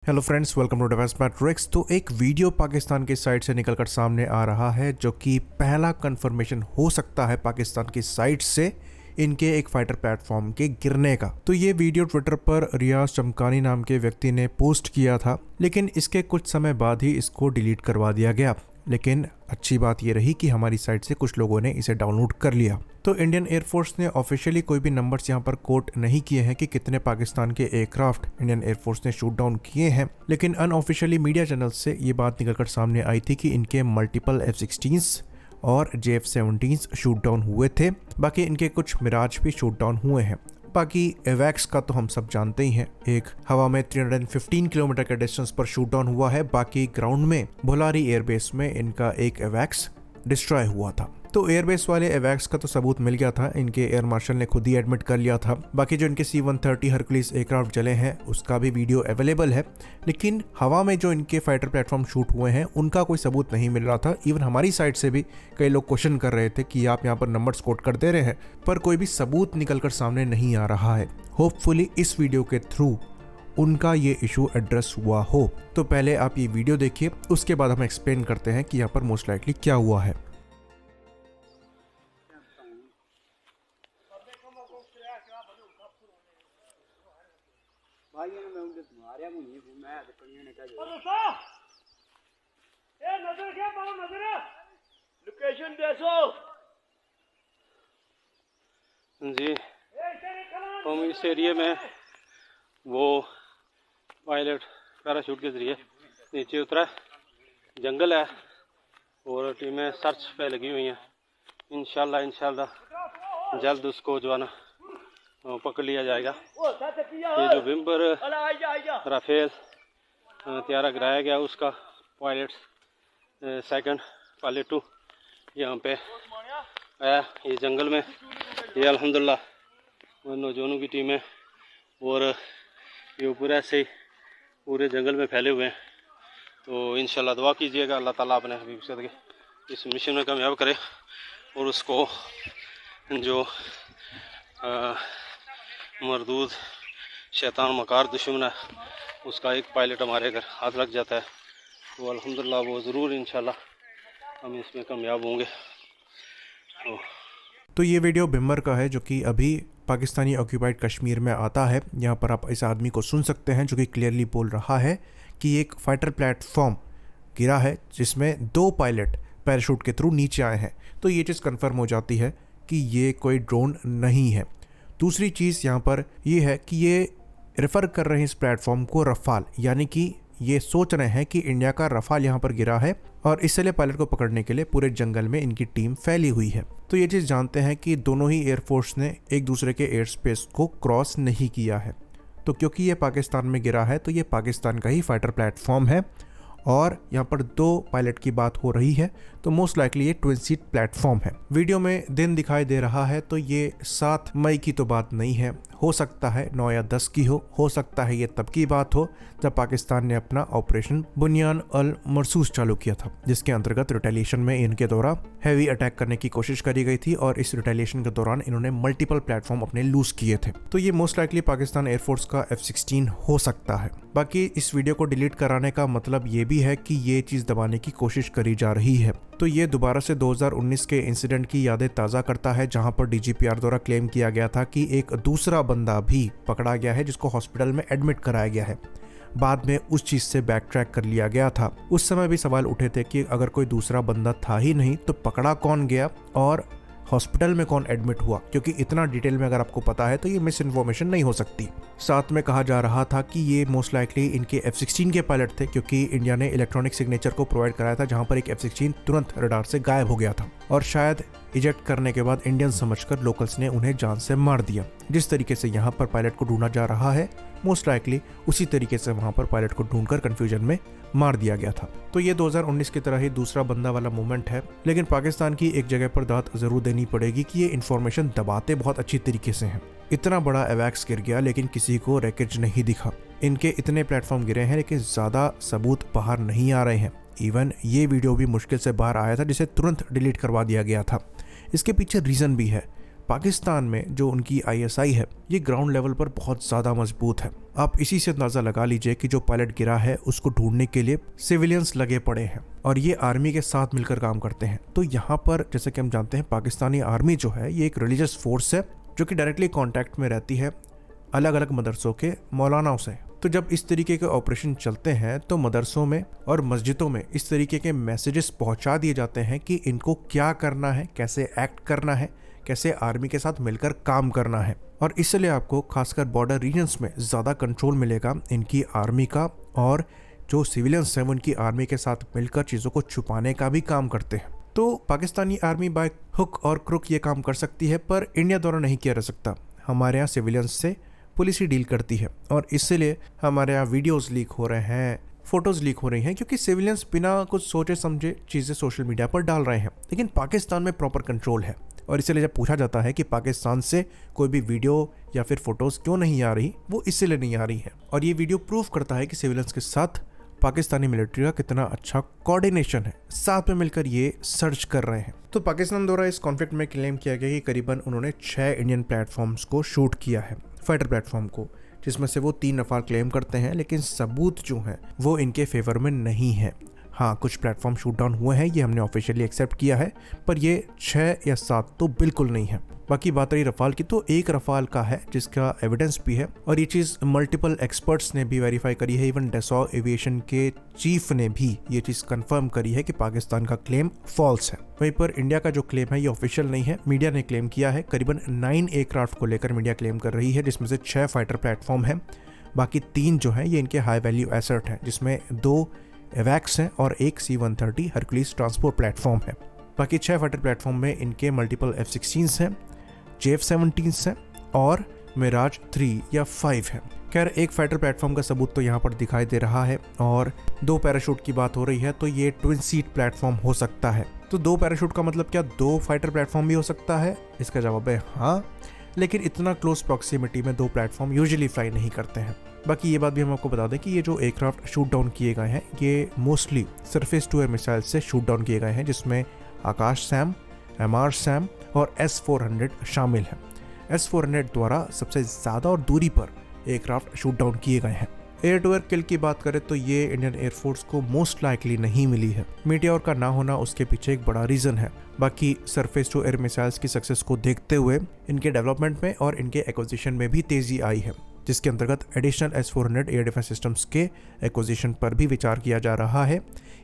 Hello friends, welcome to Defence Matrix. तो एक video Pakistan की साइड से निकलकर सामने आ रहा है जो कि पहला कंफर्मेशन हो सकता है पाकिस्तान की साइड से इनके एक फाइटर प्लेटफॉर्म के गिरने का। तो ये वीडियो ट्विटर पर रियाज चमकानी नाम के व्यक्ति ने पोस्ट किया था, लेकिन इसके कुछ समय बाद ही इसको डिलीट करवा दिया गया। लेकिन अच्छी बात ये रही कि हमारी साइड से कुछ लोगों ने इसे डाउनलोड कर लिया। तो इंडियन एयरफोर्स ने ऑफिशियली कोई भी नंबर्स यहाँ पर कोट नहीं किए हैं कि कितने पाकिस्तान के एयरक्राफ्ट इंडियन एयरफोर्स ने शूट डाउन किए हैं, लेकिन अनऑफिशियली मीडिया चैनल से ये बात निकलकर सामने आई थी कि इनके मल्टीपल F-16s और JF-17s शूट डाउन हुए थे। बाकी इनके कुछ मिराज भी शूट डाउन हुए हैं। बाकी एवैक्स का तो हम सब जानते ही हैं, एक हवा में 315 किलोमीटर के डिस्टेंस पर शूट डाउन हुआ है। बाकी ग्राउंड में भोलारी एयरबेस में इनका एक एवैक्स डिस्ट्रॉय हुआ था। तो एयरबेस वाले एवैक्स का तो सबूत मिल गया था, इनके एयर मार्शल ने खुद ही एडमिट कर लिया था। बाकी जो इनके C-130 हरकुलिस एयरक्राफ्ट जले हैं उसका भी वीडियो अवेलेबल है, लेकिन हवा में जो इनके फाइटर प्लेटफॉर्म शूट हुए हैं उनका कोई सबूत नहीं मिल रहा था। इवन हमारी साइड से भी कई लोग क्वेश्चन कर रहे थे कि आप यहाँ पर नंबर्स कोट कर दे रहे हैं, पर कोई भी सबूत निकलकर सामने नहीं आ रहा है। होपफुली इस वीडियो के थ्रू उनका ये इशू एड्रेस हुआ हो। तो पहले आप ये वीडियो देखिए, उसके बाद हम एक्सप्लेन करते हैं कि यहाँ पर मोस्ट लाइकली क्या हुआ है। लोकेशन जी, हम इस एरिया में वो पायलट पैराशूट के जरिए नीचे उतरा, जंगल है और टीमें सर्च पे लगी हुई हैं। इंशाल्लाह जल्द उसको जो है ना पकड़ लिया जाएगा। ये जो विम्बर राफेल तैयारा गिराया गया उसका पायलट सेकंड पायलट 2 यहाँ पे आया ये जंगल में। ये अल्हम्दुलिल्लाह नौजवानों की टीम है और ये ऊपर ऐसे ही पूरे जंगल में फैले हुए हैं। तो इंशाल्लाह दुआ कीजिएगा अल्लाह ताला अपने हबीब के इस मिशन में कामयाब करे और उसको जो मरदूद शैतान मकार दुश्मन है उसका एक पायलट हमारे अगर हाथ लग जाता है तो अल्हम्दुलिल्लाह वो ज़रूर इंशाल्लाह हम इसमें कामयाब होंगे। तो ये वीडियो भिम्बर का है जो कि अभी पाकिस्तानी ऑक्यूपाइड कश्मीर में आता है। यहाँ पर आप इस आदमी को सुन सकते हैं जो कि क्लियरली बोल रहा है कि एक फाइटर प्लेटफॉर्म गिरा है जिसमें 2 पायलट पैराशूट के थ्रू नीचे आए हैं। तो ये चीज़ कंफर्म हो जाती है कि ये कोई ड्रोन नहीं है। दूसरी चीज़ यहाँ पर ये है कि ये रेफ़र कर रहे हैं इस प्लेटफॉर्म को रफ़ाल, यानी कि ये सोच रहे हैं कि इंडिया का रफ़ाल यहाँ पर गिरा है और इसलिए पायलट को पकड़ने के लिए पूरे जंगल में इनकी टीम फैली हुई है। तो ये चीज़ जानते हैं कि दोनों ही एयरफोर्स ने एक दूसरे के एयर स्पेस को क्रॉस नहीं किया है। तो क्योंकि ये पाकिस्तान में गिरा है तो ये पाकिस्तान का ही फाइटर प्लेटफॉर्म है और यहाँ पर 2 पायलट की बात हो रही है, तो मोस्ट लाइकली ये ट्विन सीट प्लेटफॉर्म है। वीडियो में दिन दिखाई दे रहा है तो ये 7 मई की तो बात नहीं है, हो सकता है 9 या 10 की हो सकता है ये तब की बात हो जब पाकिस्तान ने अपना ऑपरेशन बुनियान अल मरसूस चालू किया था, जिसके अंतर्गत रिटेलिएशन में इनके द्वारा हैवी अटैक करने की कोशिश करी गई थी और इस रिटेलिएशन के दौरान इन्होंने मल्टीपल प्लेटफॉर्म अपने लूज किए थे। तो ये मोस्ट लाइकली पाकिस्तान एयरफोर्स का F-16 हो सकता है। बाकी इस वीडियो को डिलीट कराने का मतलब ये भी है कि ये चीज़ दबाने की कोशिश करी जा रही है। तो ये दोबारा से 2019 के इंसिडेंट की यादें ताज़ा करता है जहां पर DGPR द्वारा क्लेम किया गया था कि एक दूसरा बंदा भी पकड़ा गया है जिसको हॉस्पिटल में एडमिट कराया गया है। बाद में उस चीज़ से बैक ट्रैक कर लिया गया था। उस समय भी सवाल उठे थे कि अगर कोई दूसरा बंदा था ही नहीं तो पकड़ा कौन गया और हॉस्पिटल में कौन एडमिट हुआ, क्योंकि इतना डिटेल में अगर आपको पता है तो ये मिस इन्फॉर्मेशन नहीं हो सकती। साथ में कहा जा रहा था कि ये मोस्ट लाइकली इनके F-16 के पायलट थे, क्योंकि इंडिया ने इलेक्ट्रॉनिक सिग्नेचर को प्रोवाइड कराया था जहां पर एक F-16 तुरंत रडार से गायब हो गया था और शायद इजेक्ट करने के बाद इंडियन समझकर लोकल्स ने उन्हें जान से मार दिया। जिस तरीके से यहाँ पर पायलट को ढूंढा जा रहा है मोस्ट लाइकली उसी तरीके से वहां पर पायलट को ढूंढकर कंफ्यूजन में मार दिया गया था। तो ये 2019 की तरह ही दूसरा बंदा वाला मूवमेंट है, लेकिन पाकिस्तान की एक जगह पर दाद जरूर देनी पड़ेगी कि ये इन्फॉर्मेशन दबाते बहुत अच्छी तरीके से हैं। इतना बड़ा एवैक्स गिर गया लेकिन किसी को रैकेज नहीं दिखा। इनके इतने प्लेटफॉर्म गिरे हैं लेकिन ज्यादा सबूत बाहर नहीं आ रहे हैं। इवन ये वीडियो भी मुश्किल से बाहर आया था जिसे तुरंत डिलीट करवा दिया गया था। इसके पीछे रीजन भी है। पाकिस्तान में जो उनकी ISI है ये ग्राउंड लेवल पर बहुत ज़्यादा मजबूत है। आप इसी से अंदाज़ा लगा लीजिए कि जो पायलट गिरा है उसको ढूंढने के लिए सिविलियंस लगे पड़े हैं और ये आर्मी के साथ मिलकर काम करते हैं। तो यहाँ पर जैसे कि हम जानते हैं पाकिस्तानी आर्मी जो है ये एक रिलीजियस फोर्स है जो कि डायरेक्टली कॉन्टैक्ट में रहती है अलग अलग मदरसों के मौलानाओं से। तो जब इस तरीके के ऑपरेशन चलते हैं तो मदरसों में और मस्जिदों में इस तरीके के मैसेजेस पहुंचा दिए जाते हैं कि इनको क्या करना है, कैसे एक्ट करना है, कैसे आर्मी के साथ मिलकर काम करना है। और इसलिए आपको खासकर बॉर्डर रीजन्स में ज़्यादा कंट्रोल मिलेगा इनकी आर्मी का, और जो सिविलियंस हैं वो इनकी आर्मी के साथ मिलकर चीज़ों को छुपाने का भी काम करते हैं। तो पाकिस्तानी आर्मी बाय हुक और क्रुक ये काम कर सकती है, पर इंडिया द्वारा नहीं किया जा सकता। हमारे यहाँ सिविलियंस से पुलिस ही डील करती है और इसलिए हमारे यहाँ वीडियोस लीक हो रहे हैं, फोटोज़ लीक हो रही हैं, क्योंकि सिविलियंस बिना कुछ सोचे समझे चीज़ें सोशल मीडिया पर डाल रहे हैं। लेकिन पाकिस्तान में प्रॉपर कंट्रोल है और इसलिए जब पूछा जाता है कि पाकिस्तान से कोई भी वीडियो या फिर फोटोज़ क्यों नहीं आ रही, वो इसलिए नहीं आ रही है। और ये वीडियो प्रूव करता है कि सिविलियंस के साथ पाकिस्तानी मिलिट्री का कितना अच्छा कोऑर्डिनेशन है, साथ में मिलकर ये सर्च कर रहे हैं। तो पाकिस्तान द्वारा इस कॉन्फ्लिक्ट में क्लेम किया गया कि करीबन उन्होंने 6 इंडियन प्लेटफॉर्म्स को शूट किया है, फाइटर प्लेटफॉर्म को, जिसमें से वो 3 रफाल क्लेम करते हैं, लेकिन सबूत जो हैं वो इनके फेवर में नहीं है। हाँ, कुछ प्लेटफॉर्म शूट डाउन हुए हैं, ये हमने ऑफिशियली एक्सेप्ट किया है, पर ये 6 या 7 तो बिल्कुल नहीं है। बाकी बात रही रफाल की, तो एक रफाल का है जिसका एविडेंस भी है और ये चीज़ मल्टीपल एक्सपर्ट्स ने भी वेरीफाई करी है। इवन डसॉ एविएशन के चीफ ने भी ये चीज़ कंफर्म करी है कि पाकिस्तान का क्लेम फॉल्स है। वहीं पर इंडिया का जो क्लेम है ये ऑफिशियल नहीं है, मीडिया ने क्लेम किया है। करीबन 9 एयरक्राफ्ट को लेकर मीडिया क्लेम कर रही है, जिसमें से 6 फाइटर प्लेटफॉर्म है, बाकी 3 जो है ये इनके हाई वैल्यू एसेट हैं, जिसमें 2 एवैक्स हैं और एक C-130 हरक्यूलिस ट्रांसपोर्ट प्लेटफॉर्म है। बाकी 6 फाइटर प्लेटफॉर्म में इनके मल्टीपल F-16s हैं, JF-17s हैं और मिराज 3 या 5 है। खैर, एक फाइटर प्लेटफॉर्म का सबूत तो यहाँ पर दिखाई दे रहा है और 2 पैराशूट की बात हो रही है, तो ये ट्विन सीट प्लेटफॉर्म हो सकता है। तो 2 पैराशूट का मतलब क्या 2 फाइटर प्लेटफॉर्म भी हो सकता है? इसका जवाब है हाँ, लेकिन इतना क्लोज प्रॉक्सिमिटी में 2 प्लेटफॉर्म यूजुअली फ्लाई नहीं करते हैं। बाकी ये बात भी हम आपको बता दें कि ये जो एयरक्राफ्ट शूट डाउन किए गए हैं ये mostly surface to air missile से शूट डाउन किए गए हैं, जिसमें आकाश सैम, MR सैम और S-400 शामिल है। S-400 द्वारा सबसे ज़्यादा और दूरी पर एयरक्राफ्ट शूट डाउन किए गए हैं। एयर टू एयर किल की बात करें तो ये इंडियन एयरफोर्स को मोस्ट लाइकली नहीं मिली है। मीटियोर का ना होना उसके पीछे एक बड़ा रीज़न है। बाकी सरफेस टू एयर मिसाइल्स की सक्सेस को देखते हुए इनके डेवलपमेंट में और इनके एक्विजिशन में भी तेज़ी आई है, जिसके अंतर्गत additional S-400 air defence systems के एक्विजिशन पर भी विचार किया जा रहा है।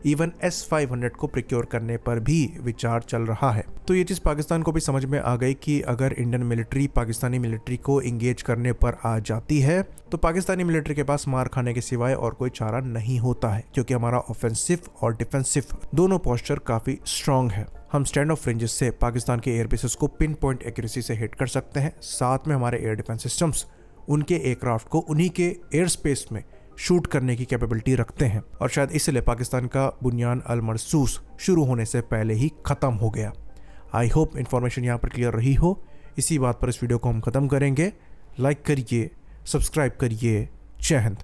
इवन S-500 को प्रिक्योर करने पर भी विचार चल रहा है। तो ये चीज़ पाकिस्तान को भी समझ में आ गई कि अगर इंडियन मिलिट्री पाकिस्तानी मिलिट्री को इंगेज करने पर आ जाती है तो पाकिस्तानी मिलिट्री के पास मार खाने के सिवाय और कोई चारा नहीं होता है, क्योंकि हमारा ऑफेंसिव और डिफेंसिव दोनों पोस्चर काफ़ी स्ट्रॉन्ग है। हम स्टैंड ऑफ रेंजेस से पाकिस्तान के एयर बेसेस को पिन पॉइंट एक्यूरेसी से हिट कर सकते हैं। साथ में हमारे एयर डिफेंस सिस्टम्स उनके एयरक्राफ्ट को उन्हीं के एयर स्पेस में शूट करने की कैपेबिलिटी रखते हैं, और शायद इसलिए पाकिस्तान का बुनियान अल मरसूस शुरू होने से पहले ही ख़त्म हो गया। आई होप इन्फॉर्मेशन यहाँ पर क्लियर रही हो। इसी बात पर इस वीडियो को हम ख़त्म करेंगे। लाइक करिए, सब्सक्राइब करिए। जय हिंद।